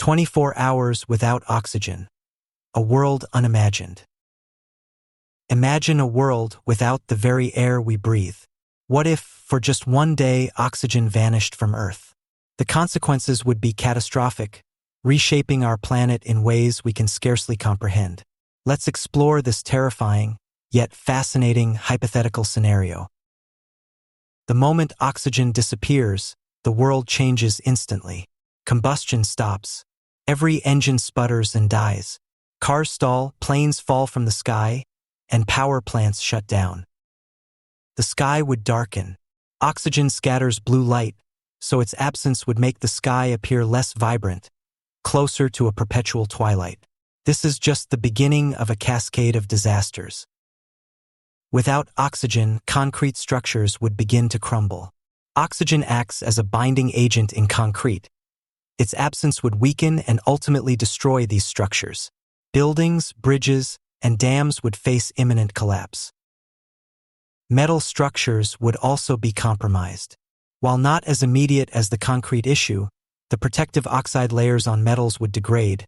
24 hours without oxygen. A world unimagined. Imagine a world without the very air we breathe. What if, for just one day, oxygen vanished from Earth? The consequences would be catastrophic, reshaping our planet in ways we can scarcely comprehend. Let's explore this terrifying, yet fascinating hypothetical scenario. The moment oxygen disappears, the world changes instantly. Combustion stops. Every engine sputters and dies. Cars stall, planes fall from the sky, and power plants shut down. The sky would darken. Oxygen scatters blue light, so its absence would make the sky appear less vibrant, closer to a perpetual twilight. This is just the beginning of a cascade of disasters. Without oxygen, concrete structures would begin to crumble. Oxygen acts as a binding agent in concrete. Its absence would weaken and ultimately destroy these structures. Buildings, bridges, and dams would face imminent collapse. Metal structures would also be compromised. While not as immediate as the concrete issue, the protective oxide layers on metals would degrade,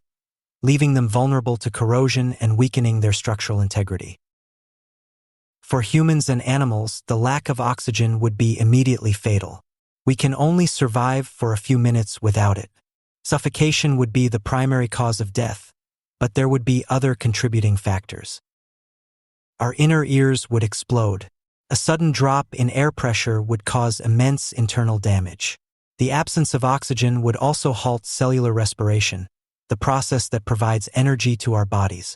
leaving them vulnerable to corrosion and weakening their structural integrity. For humans and animals, the lack of oxygen would be immediately fatal. We can only survive for a few minutes without it. Suffocation would be the primary cause of death, but there would be other contributing factors. Our inner ears would explode. A sudden drop in air pressure would cause immense internal damage. The absence of oxygen would also halt cellular respiration, the process that provides energy to our bodies.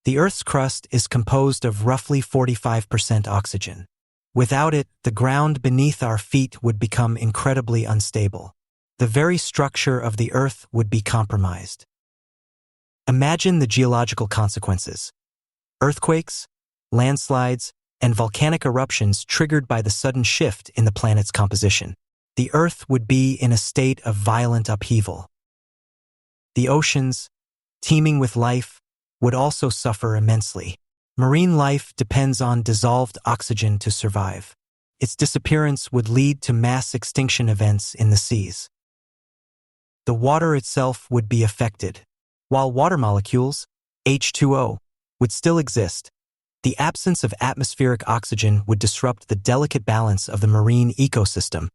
The Earth's crust is composed of roughly 45% oxygen. Without it, the ground beneath our feet would become incredibly unstable. The very structure of the Earth would be compromised. Imagine the geological consequences. Earthquakes, landslides, and volcanic eruptions triggered by the sudden shift in the planet's composition. The Earth would be in a state of violent upheaval. The oceans, teeming with life, would also suffer immensely. Marine life depends on dissolved oxygen to survive. Its disappearance would lead to mass extinction events in the seas. The water itself would be affected. While water molecules, H2O, would still exist, the absence of atmospheric oxygen would disrupt the delicate balance of the marine ecosystem,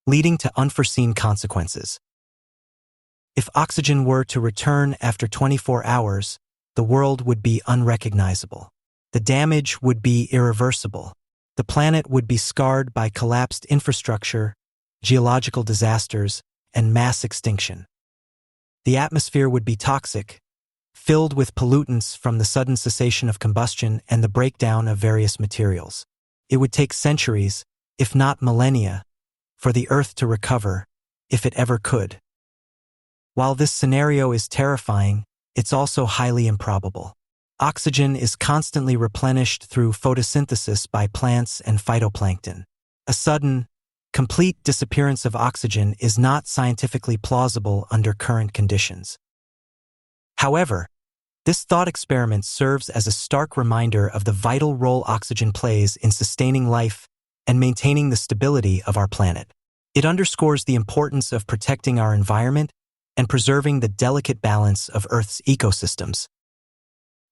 leading to unforeseen consequences. If oxygen were to return after 24 hours, the world would be unrecognizable. The damage would be irreversible. The planet would be scarred by collapsed infrastructure, geological disasters, and mass extinction. The atmosphere would be toxic, filled with pollutants from the sudden cessation of combustion and the breakdown of various materials. It would take centuries, if not millennia, for the Earth to recover, if it ever could. While this scenario is terrifying, it's also highly improbable. Oxygen is constantly replenished through photosynthesis by plants and phytoplankton. A sudden, complete disappearance of oxygen is not scientifically plausible under current conditions. However, this thought experiment serves as a stark reminder of the vital role oxygen plays in sustaining life and maintaining the stability of our planet. It underscores the importance of protecting our environment and preserving the delicate balance of Earth's ecosystems.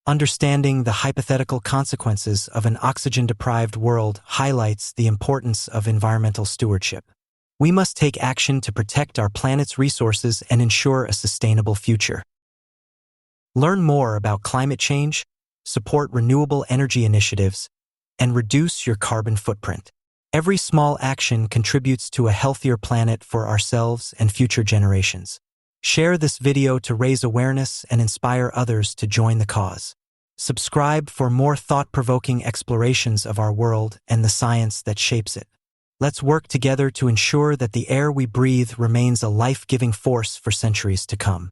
Understanding the hypothetical consequences of an oxygen-deprived world highlights the importance of environmental stewardship. We must take action to protect our planet's resources and ensure a sustainable future. Learn more about climate change, support renewable energy initiatives, and reduce your carbon footprint. Every small action contributes to a healthier planet for ourselves and future generations. Share this video to raise awareness and inspire others to join the cause. Subscribe for more thought-provoking explorations of our world and the science that shapes it. Let's work together to ensure that the air we breathe remains a life-giving force for centuries to come.